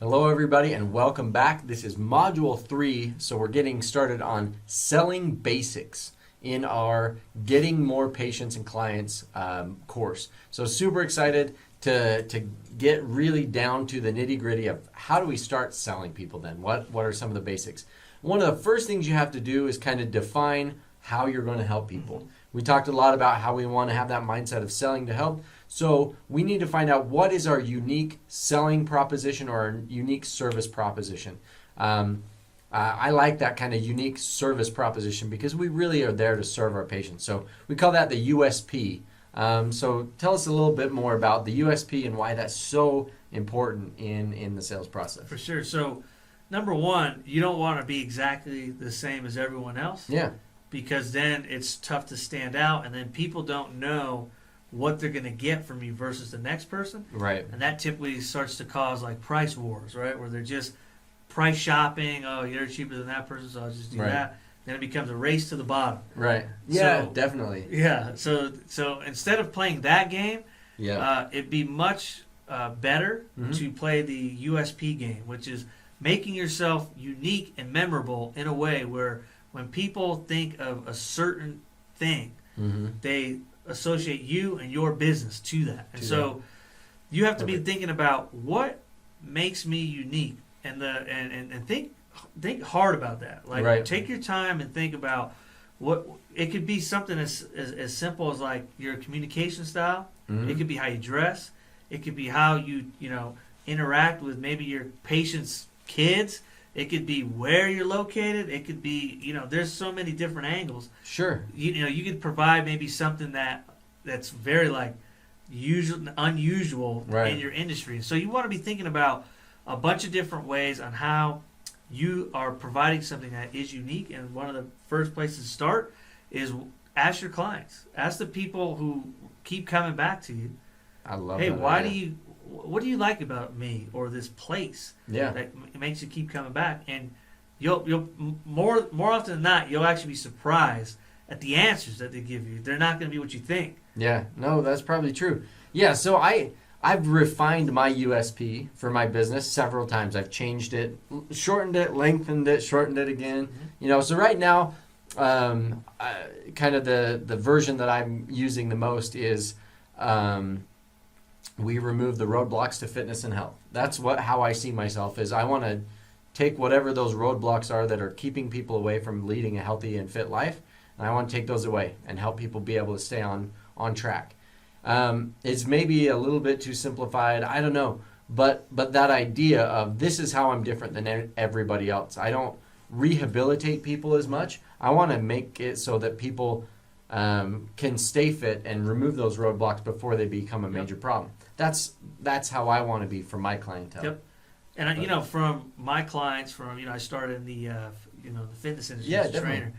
Hello, everybody, and welcome back. This is Module 3, so we're getting started on selling basics in our Getting More Patients and Clients course. So super excited to get really down to the nitty-gritty of how do we start selling people then? What are some of the basics? One of the first things you have to do is kind of define how you're going to help people. We talked a lot about how we want to have that mindset of selling to help. So we need to find out what is our unique selling proposition or our unique service proposition. I like that kind of unique service proposition because we really are there to serve our patients. So we call that the USP. So tell us a little bit more about the USP and why that's so important in the sales process. For sure. So number one, you don't want to be exactly the same as everyone else. Yeah. Because then it's tough to stand out, and then people don't know what they're going to get from you versus the next person. Right. And that typically starts to cause like price wars, right? Where they're just price shopping. Oh, you're cheaper than that person, so I'll just do that. Then it becomes a race to the bottom. Right. Yeah, So, definitely. Yeah. So instead of playing that game, Yeah. it'd be much better Mhm. to play the USP game, which is making yourself unique and memorable in a way where when people think of a certain thing, Mm-hmm. they associate you and your business to that. And To so you have to be Perfect. thinking about what makes me unique and think hard about that. Like Right. take your time and think about what it could be something as simple as like your communication style. Mhm. It could be how you dress. It could be how you interact with maybe your patient's kids. It could be where you're located. It could be, there's so many different angles. Sure. You could provide maybe something that's very like unusual Right. in your industry. So you want to be thinking about a bunch of different ways on how you are providing something that is unique. And one of the first places to start is ask your clients, ask the people who keep coming back to you. I love Hey, that idea. what do you like about me or this place Yeah. that makes you keep coming back? And you'll more often than not, you'll actually be surprised at the answers that they give you. They're not going to be what you think. Yeah, no, that's probably true. Yeah, so I've refined my USP for my business several times. I've changed it, shortened it, lengthened it, shortened it again. So right now, kind of the version that I'm using the most is we remove the roadblocks to fitness and health. That's how I see myself is I want to take whatever those roadblocks are that are keeping people away from leading a healthy and fit life, and I want to take those away and help people be able to stay on track. It's maybe a little bit too simplified. I don't know. But that idea of this is how I'm different than everybody else. I don't rehabilitate people as much. I want to make it so that people can stay fit and remove those roadblocks before they become a major problem. That's how I want to be for my clientele. Yep. And from my clients, I started in the the fitness industry as a definitely. trainer.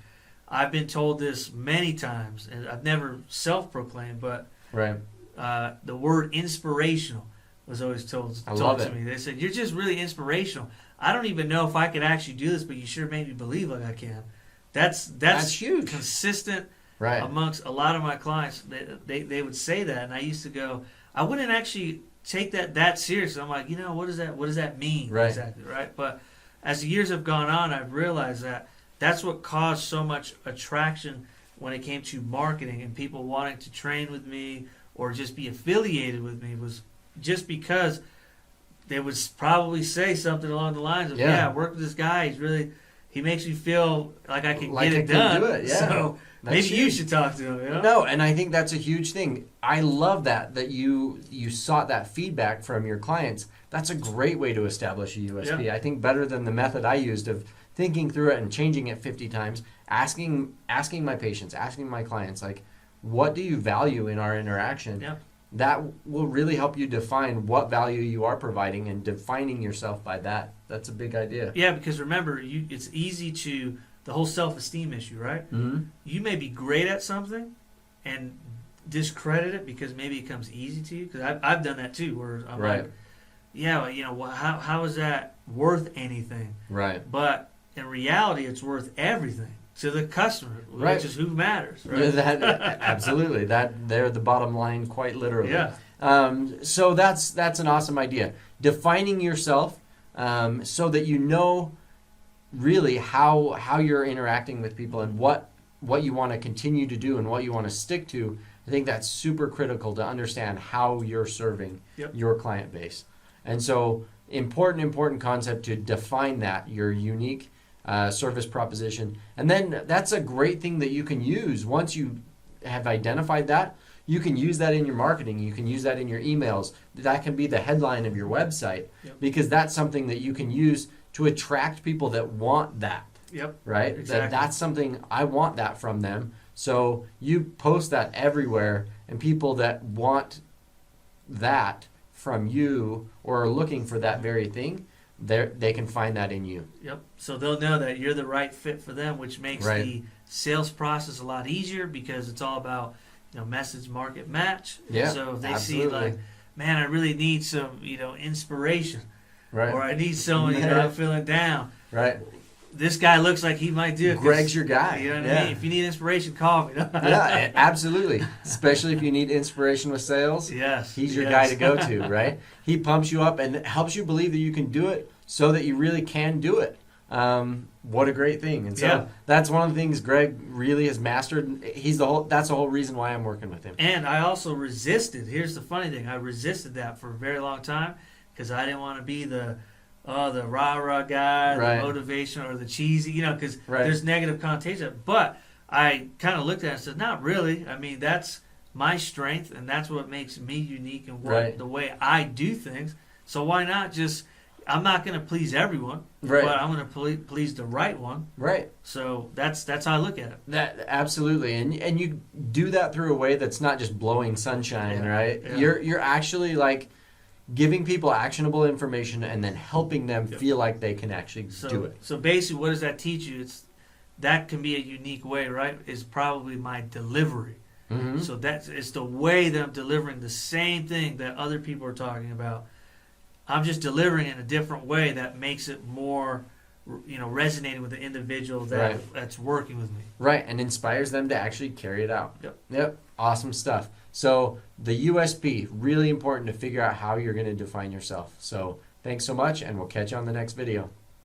I've been told this many times, and I've never self-proclaimed, but Right. the word inspirational was always told love to it. me. They said, "You're just really inspirational. I don't even know if I could actually do this, but you sure made me believe like I can." That's huge. consistent Right. amongst a lot of my clients. They would say that, and I used to go, I wouldn't actually take that serious. I'm like, what does that mean Right. exactly, right? But as the years have gone on, I've realized that that's what caused so much attraction when it came to marketing and people wanting to train with me or just be affiliated with me, was just because they would probably say something along the lines of, Yeah. I work with this guy. He makes me feel like I can Like get I it can done. do it, yeah. So That's maybe you huge. should talk to him. No, and I think that's a huge thing. I love that you sought that feedback from your clients. That's a great way to establish a USP. Yeah. I think better than the method I used of thinking through it and changing it 50 times, asking my patients, asking my clients, like, what do you value in our interaction? Yeah. That will really help you define what value you are providing and defining yourself by that. That's a big idea. Yeah, because remember, it's easy to, the whole self-esteem issue, right? Mm-hmm. You may be great at something and discredit it because maybe it comes easy to you. Because I've done that too, where I'm Right. like, how is that worth anything? Right. But in reality, it's worth everything to the customer, Right. which is who matters, right? Absolutely. They're the bottom line, quite literally. Yeah. So that's an awesome idea. Defining yourself so that you know really how you're interacting with people and what you want to continue to do and what you want to stick to. I think that's super critical to understand how you're serving your client base. And so important concept to define that, your unique service proposition. And then that's a great thing that you can use once you have identified that. You can use that in your marketing. You can use that in your emails. That can be the headline of your website because that's something that you can use to attract people that want that. Yep. Right? Exactly. That's something, I want that from them. So you post that everywhere, and people that want that from you or are looking for that very thing, they can find that in you. Yep. So they'll know that you're the right fit for them, which makes the sales process a lot easier because it's all about, message, market, match. Yeah. So if they absolutely. see like, man, I really need some, inspiration, right. or I need someone, I'm feeling down. Right. This guy looks like he might do it. Greg's your guy. You know what I mean? If you need inspiration, call me. Yeah, absolutely. Especially if you need inspiration with sales. Yes. He's your guy to go to, right? He pumps you up and helps you believe that you can do it so that you really can do it. What a great thing. And so that's one of the things Greg really has mastered. That's the whole reason why I'm working with him. And I also resisted. Here's the funny thing. I resisted that for a very long time because I didn't want to be the rah-rah guy, the motivation, or the cheesy, because there's negative connotation. But I kind of looked at it and said, not really. I mean, that's my strength, and that's what makes me unique and the way I do things. So why not just, I'm not going to please everyone, but I'm going to please the right one. Right. So that's how I look at it. That absolutely. And you do that through a way that's not just blowing sunshine, right? Yeah. You're actually like giving people actionable information and then helping them feel like they can actually do it. So basically, what does that teach you? That can be a unique way, right? Is probably my delivery. Mm-hmm. So it's the way that I'm delivering the same thing that other people are talking about. I'm just delivering it in a different way that makes it more, resonating with the individual that's working with me. Right, and inspires them to actually carry it out. Yep. Awesome stuff. So the USP, really important to figure out how you're going to define yourself. So thanks so much, and we'll catch you on the next video.